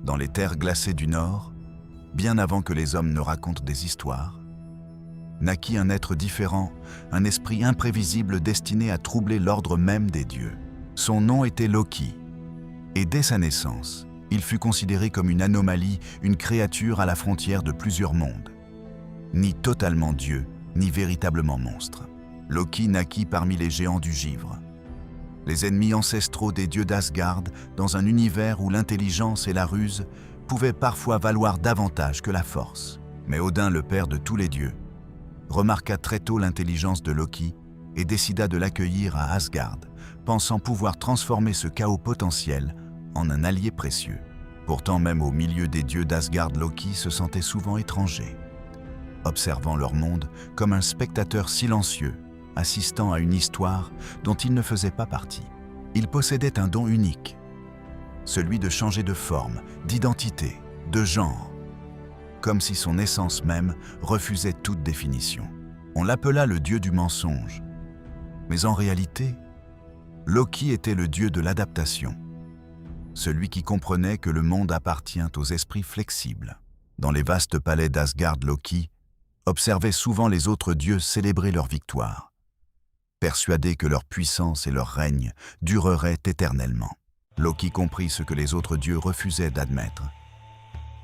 Dans les terres glacées du Nord, bien avant que les hommes ne racontent des histoires, naquit un être différent, un esprit imprévisible destiné à troubler l'ordre même des dieux. Son nom était Loki, et dès sa naissance, il fut considéré comme une anomalie, une créature à la frontière de plusieurs mondes. Ni totalement dieu, ni véritablement monstre. Loki naquit parmi les géants du givre, les ennemis ancestraux des dieux d'Asgard, dans un univers où l'intelligence et la ruse pouvaient parfois valoir davantage que la force. Mais Odin, le père de tous les dieux, remarqua très tôt l'intelligence de Loki et décida de l'accueillir à Asgard, pensant pouvoir transformer ce chaos potentiel en un allié précieux. Pourtant, même au milieu des dieux d'Asgard, Loki se sentait souvent étranger, observant leur monde comme un spectateur silencieux, assistant à une histoire dont il ne faisait pas partie. Il possédait un don unique, celui de changer de forme, d'identité, de genre, comme si son essence même refusait toute définition. On l'appela le dieu du mensonge, mais en réalité, Loki était le dieu de l'adaptation, celui qui comprenait que le monde appartient aux esprits flexibles. Dans les vastes palais d'Asgard, Loki observait souvent les autres dieux célébrer leur victoire, persuadé que leur puissance et leur règne dureraient éternellement. Loki comprit ce que les autres dieux refusaient d'admettre.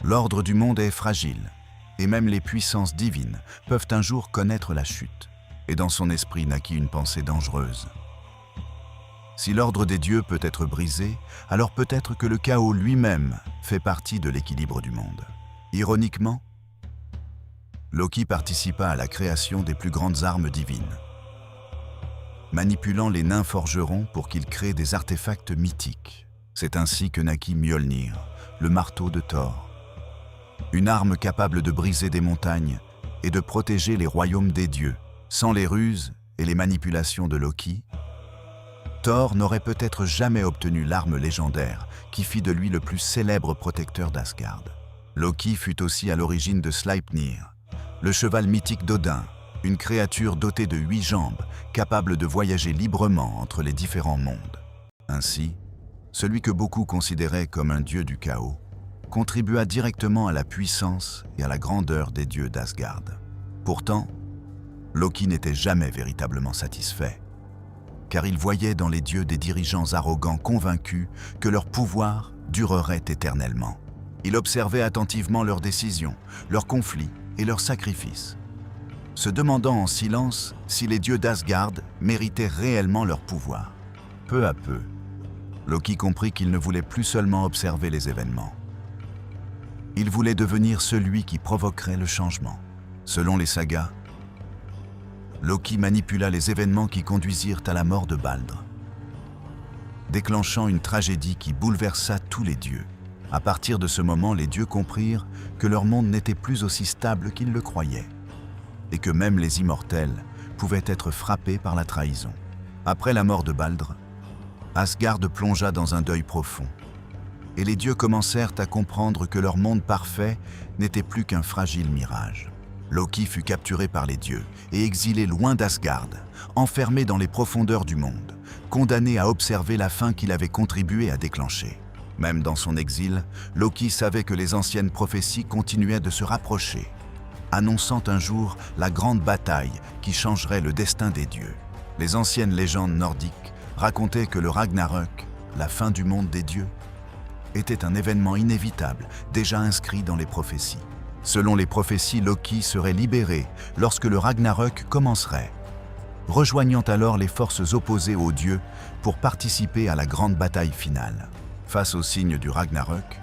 L'ordre du monde est fragile, et même les puissances divines peuvent un jour connaître la chute. Et dans son esprit naquit une pensée dangereuse. Si l'ordre des dieux peut être brisé, alors peut-être que le chaos lui-même fait partie de l'équilibre du monde. Ironiquement, Loki participa à la création des plus grandes armes divines, manipulant les nains forgerons pour qu'ils créent des artefacts mythiques. C'est ainsi que naquit Mjolnir, le marteau de Thor. Une arme capable de briser des montagnes et de protéger les royaumes des dieux. Sans les ruses et les manipulations de Loki, Thor n'aurait peut-être jamais obtenu l'arme légendaire qui fit de lui le plus célèbre protecteur d'Asgard. Loki fut aussi à l'origine de Sleipnir, le cheval mythique d'Odin, une créature dotée de 8 jambes, capable de voyager librement entre les différents mondes. Ainsi, celui que beaucoup considéraient comme un dieu du chaos, contribua directement à la puissance et à la grandeur des dieux d'Asgard. Pourtant, Loki n'était jamais véritablement satisfait, car il voyait dans les dieux des dirigeants arrogants convaincus que leur pouvoir durerait éternellement. Il observait attentivement leurs décisions, leurs conflits et leurs sacrifices, se demandant en silence si les dieux d'Asgard méritaient réellement leur pouvoir. Peu à peu, Loki comprit qu'il ne voulait plus seulement observer les événements. Il voulait devenir celui qui provoquerait le changement. Selon les sagas, Loki manipula les événements qui conduisirent à la mort de Baldr, déclenchant une tragédie qui bouleversa tous les dieux. À partir de ce moment, les dieux comprirent que leur monde n'était plus aussi stable qu'ils le croyaient, et que même les immortels pouvaient être frappés par la trahison. Après la mort de Baldr, Asgard plongea dans un deuil profond, et les dieux commencèrent à comprendre que leur monde parfait n'était plus qu'un fragile mirage. Loki fut capturé par les dieux et exilé loin d'Asgard, enfermé dans les profondeurs du monde, condamné à observer la fin qu'il avait contribué à déclencher. Même dans son exil, Loki savait que les anciennes prophéties continuaient de se rapprocher, annonçant un jour la grande bataille qui changerait le destin des dieux. Les anciennes légendes nordiques racontaient que le Ragnarök, la fin du monde des dieux, était un événement inévitable, déjà inscrit dans les prophéties. Selon les prophéties, Loki serait libéré lorsque le Ragnarök commencerait, rejoignant alors les forces opposées aux dieux pour participer à la grande bataille finale. Face au signe du Ragnarök,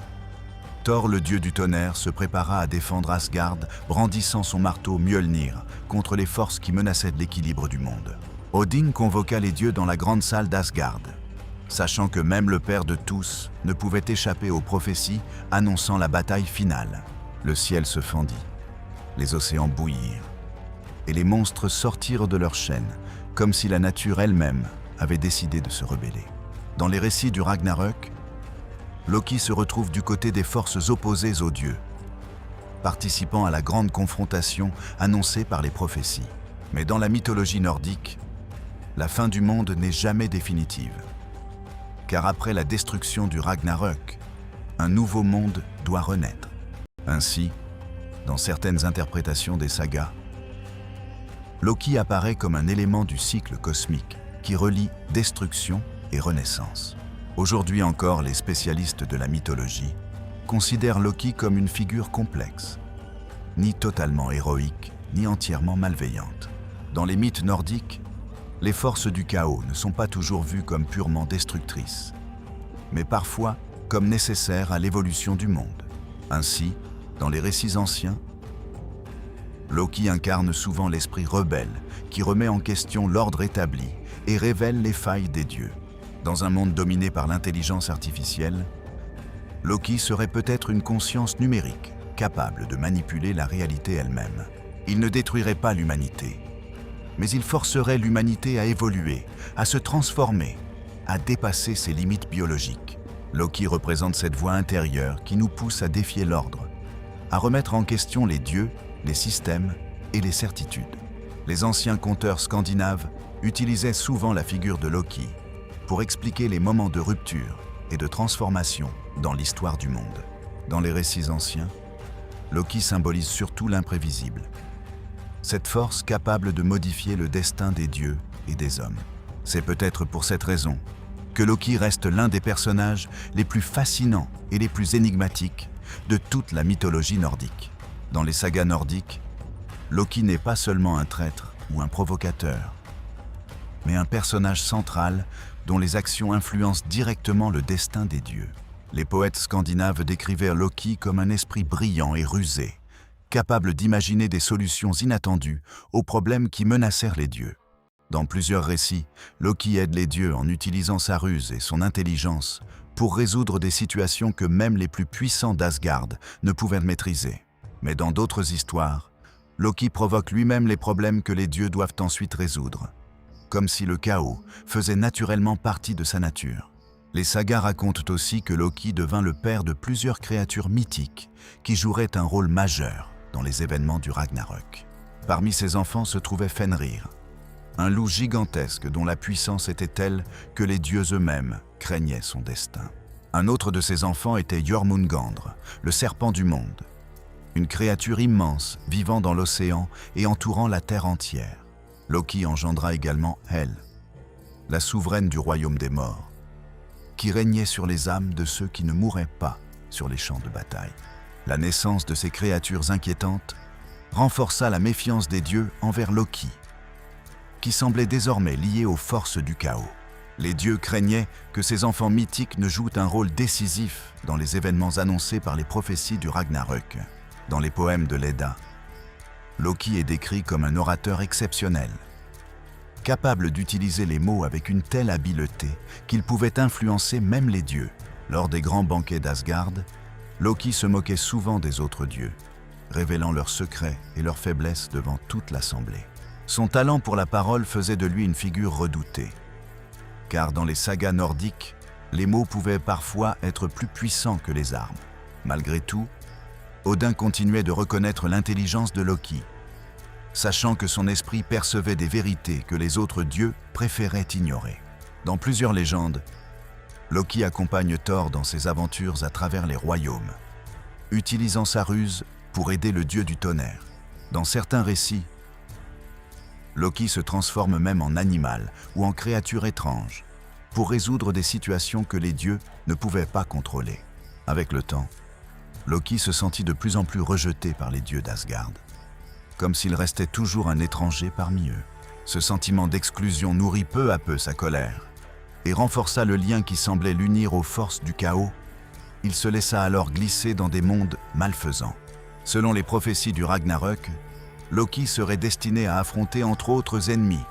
Thor, le dieu du tonnerre, se prépara à défendre Asgard, brandissant son marteau Mjolnir contre les forces qui menaçaient l'équilibre du monde. Odin convoqua les dieux dans la grande salle d'Asgard, sachant que même le père de tous ne pouvait échapper aux prophéties annonçant la bataille finale. Le ciel se fendit, les océans bouillirent, et les monstres sortirent de leurs chaînes, comme si la nature elle-même avait décidé de se rebeller. Dans les récits du Ragnarök, Loki se retrouve du côté des forces opposées aux dieux, participant à la grande confrontation annoncée par les prophéties. Mais dans la mythologie nordique, la fin du monde n'est jamais définitive, car après la destruction du Ragnarök, Un nouveau monde doit renaître. Ainsi, dans certaines interprétations des sagas, Loki apparaît comme un élément du cycle cosmique qui relie destruction et renaissance. Aujourd'hui encore, les spécialistes de la mythologie considèrent Loki comme une figure complexe, ni totalement héroïque, ni entièrement malveillante. Dans les mythes nordiques, les forces du chaos ne sont pas toujours vues comme purement destructrices, mais parfois comme nécessaires à l'évolution du monde. Ainsi, dans les récits anciens, Loki incarne souvent l'esprit rebelle qui remet en question l'ordre établi et révèle les failles des dieux. Dans un monde dominé par l'intelligence artificielle, Loki serait peut-être une conscience numérique, capable de manipuler la réalité elle-même. Il ne détruirait pas l'humanité, mais il forcerait l'humanité à évoluer, à se transformer, à dépasser ses limites biologiques. Loki représente cette voie intérieure qui nous pousse à défier l'ordre, à remettre en question les dieux, les systèmes et les certitudes. Les anciens conteurs scandinaves utilisaient souvent la figure de Loki pour expliquer les moments de rupture et de transformation dans l'histoire du monde. Dans les récits anciens, Loki symbolise surtout l'imprévisible, cette force capable de modifier le destin des dieux et des hommes. C'est peut-être pour cette raison que Loki reste l'un des personnages les plus fascinants et les plus énigmatiques de toute la mythologie nordique. Dans les sagas nordiques, Loki n'est pas seulement un traître ou un provocateur, mais un personnage central dont les actions influencent directement le destin des dieux. Les poètes scandinaves décrivaient Loki comme un esprit brillant et rusé, capable d'imaginer des solutions inattendues aux problèmes qui menacèrent les dieux. Dans plusieurs récits, Loki aide les dieux en utilisant sa ruse et son intelligence pour résoudre des situations que même les plus puissants d'Asgard ne pouvaient maîtriser. Mais dans d'autres histoires, Loki provoque lui-même les problèmes que les dieux doivent ensuite résoudre, comme si le chaos faisait naturellement partie de sa nature. Les sagas racontent aussi que Loki devint le père de plusieurs créatures mythiques qui joueraient un rôle majeur dans les événements du Ragnarök. Parmi ses enfants se trouvait Fenrir, un loup gigantesque dont la puissance était telle que les dieux eux-mêmes craignaient son destin. Un autre de ses enfants était Jormungandr, le serpent du monde, une créature immense vivant dans l'océan et entourant la terre entière. Loki engendra également Hel, la souveraine du royaume des morts, qui régnait sur les âmes de ceux qui ne mouraient pas sur les champs de bataille. La naissance de ces créatures inquiétantes renforça la méfiance des dieux envers Loki, qui semblait désormais lié aux forces du chaos. Les dieux craignaient que ces enfants mythiques ne jouent un rôle décisif dans les événements annoncés par les prophéties du Ragnarök. Dans les poèmes de l'Edda, Loki est décrit comme un orateur exceptionnel, capable d'utiliser les mots avec une telle habileté qu'il pouvait influencer même les dieux. Lors des grands banquets d'Asgard, Loki se moquait souvent des autres dieux, révélant leurs secrets et leurs faiblesses devant toute l'assemblée. Son talent pour la parole faisait de lui une figure redoutée, car dans les sagas nordiques, les mots pouvaient parfois être plus puissants que les armes. Malgré tout, Odin continuait de reconnaître l'intelligence de Loki, sachant que son esprit percevait des vérités que les autres dieux préféraient ignorer. Dans plusieurs légendes, Loki accompagne Thor dans ses aventures à travers les royaumes, utilisant sa ruse pour aider le dieu du tonnerre. Dans certains récits, Loki se transforme même en animal ou en créature étrange pour résoudre des situations que les dieux ne pouvaient pas contrôler. Avec le temps, Loki se sentit de plus en plus rejeté par les dieux d'Asgard, comme s'il restait toujours un étranger parmi eux. Ce sentiment d'exclusion nourrit peu à peu sa colère et renforça le lien qui semblait l'unir aux forces du chaos. Il se laissa alors glisser dans des mondes malfaisants. Selon les prophéties du Ragnarök, Loki serait destiné à affronter entre autres ennemis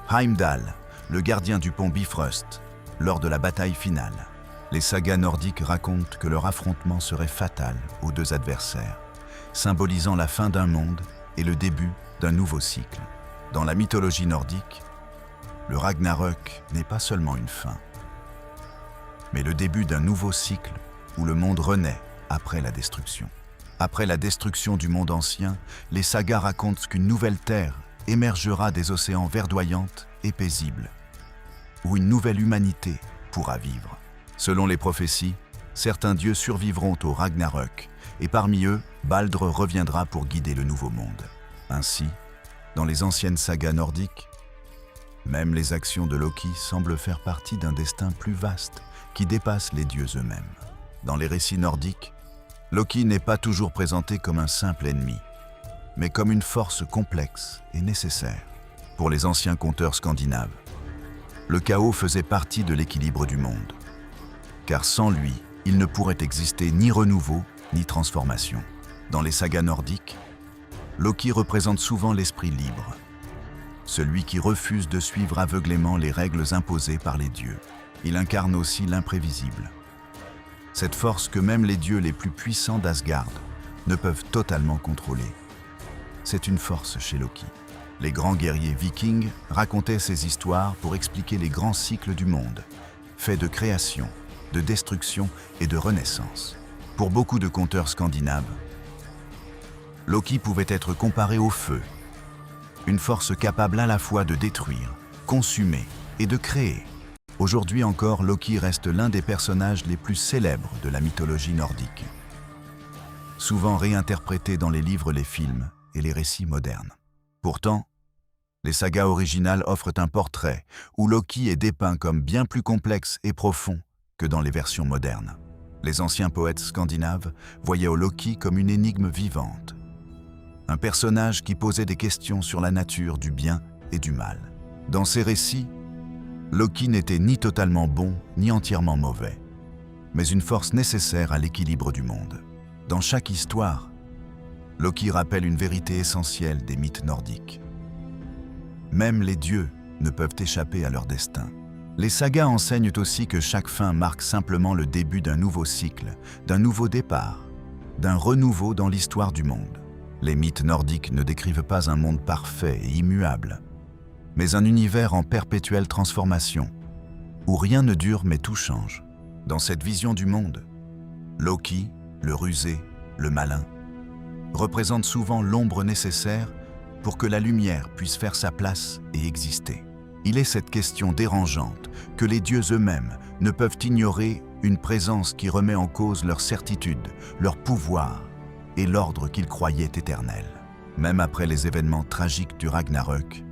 Heimdall, le gardien du pont Bifrost, lors de la bataille finale. Les sagas nordiques racontent que leur affrontement serait fatal aux deux adversaires, symbolisant la fin d'un monde et le début d'un nouveau cycle. Dans la mythologie nordique, le Ragnarök n'est pas seulement une fin, mais le début d'un nouveau cycle où le monde renaît après la destruction. Après la destruction du monde ancien, les sagas racontent qu'une nouvelle terre émergera des océans verdoyantes et paisibles, où une nouvelle humanité pourra vivre. Selon les prophéties, Certains dieux survivront au Ragnarök, et parmi eux, Baldr reviendra pour guider le nouveau monde. Ainsi, dans les anciennes sagas nordiques, même les actions de Loki semblent faire partie d'un destin plus vaste qui dépasse les dieux eux-mêmes. Dans les récits nordiques, Loki n'est pas toujours présenté comme un simple ennemi, mais comme une force complexe et nécessaire. Pour les anciens conteurs scandinaves, le chaos faisait partie de l'équilibre du monde, car sans lui, il ne pourrait exister ni renouveau ni transformation. Dans les sagas nordiques, Loki représente souvent l'esprit libre, celui qui refuse de suivre aveuglément les règles imposées par les dieux. Il incarne aussi l'imprévisible, cette force que même les dieux les plus puissants d'Asgard ne peuvent totalement contrôler. C'est une force chez Loki. Les grands guerriers vikings racontaient ces histoires pour expliquer les grands cycles du monde, faits de création, de destruction et de renaissance. Pour beaucoup de conteurs scandinaves, Loki pouvait être comparé au feu, une force capable à la fois de détruire, consumer et de créer. Aujourd'hui encore, Loki reste l'un des personnages les plus célèbres de la mythologie nordique, souvent réinterprété dans les livres, les films et les récits modernes. Pourtant, les sagas originales offrent un portrait où Loki est dépeint comme bien plus complexe et profond que dans les versions modernes. Les anciens poètes scandinaves voyaient Loki comme une énigme vivante, un personnage qui posait des questions sur la nature du bien et du mal. Dans ces récits, Loki n'était ni totalement bon ni entièrement mauvais, mais une force nécessaire à l'équilibre du monde. Dans chaque histoire, Loki rappelle une vérité essentielle des mythes nordiques. Même les dieux ne peuvent échapper à leur destin. Les sagas enseignent aussi que chaque fin marque simplement le début d'un nouveau cycle, d'un nouveau départ, d'un renouveau dans l'histoire du monde. Les mythes nordiques ne décrivent pas un monde parfait et immuable, mais un univers en perpétuelle transformation, où rien ne dure mais tout change. Dans cette vision du monde, Loki, le rusé, le malin, représente souvent l'ombre nécessaire pour que la lumière puisse faire sa place et exister. Il est cette question dérangeante que les dieux eux-mêmes ne peuvent ignorer, une présence qui remet en cause leur certitude, leur pouvoir et l'ordre qu'ils croyaient éternel. Même après les événements tragiques du Ragnarök,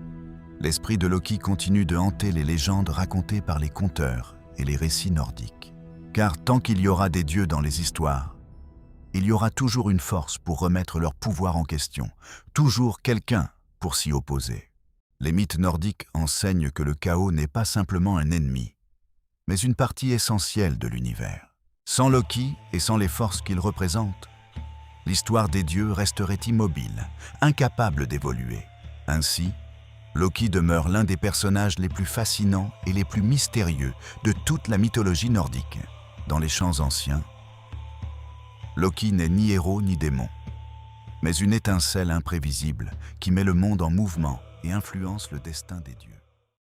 l'esprit de Loki continue de hanter les légendes racontées par les conteurs et les récits nordiques. Car tant qu'il y aura des dieux dans les histoires, il y aura toujours une force pour remettre leur pouvoir en question, toujours quelqu'un pour s'y opposer. Les mythes nordiques enseignent que le chaos n'est pas simplement un ennemi, mais une partie essentielle de l'univers. Sans Loki et sans les forces qu'il représente, l'histoire des dieux resterait immobile, incapable d'évoluer. Ainsi, Loki demeure l'un des personnages les plus fascinants et les plus mystérieux de toute la mythologie nordique. Dans les chants anciens, Loki n'est ni héros ni démon, mais une étincelle imprévisible qui met le monde en mouvement et influence le destin des dieux.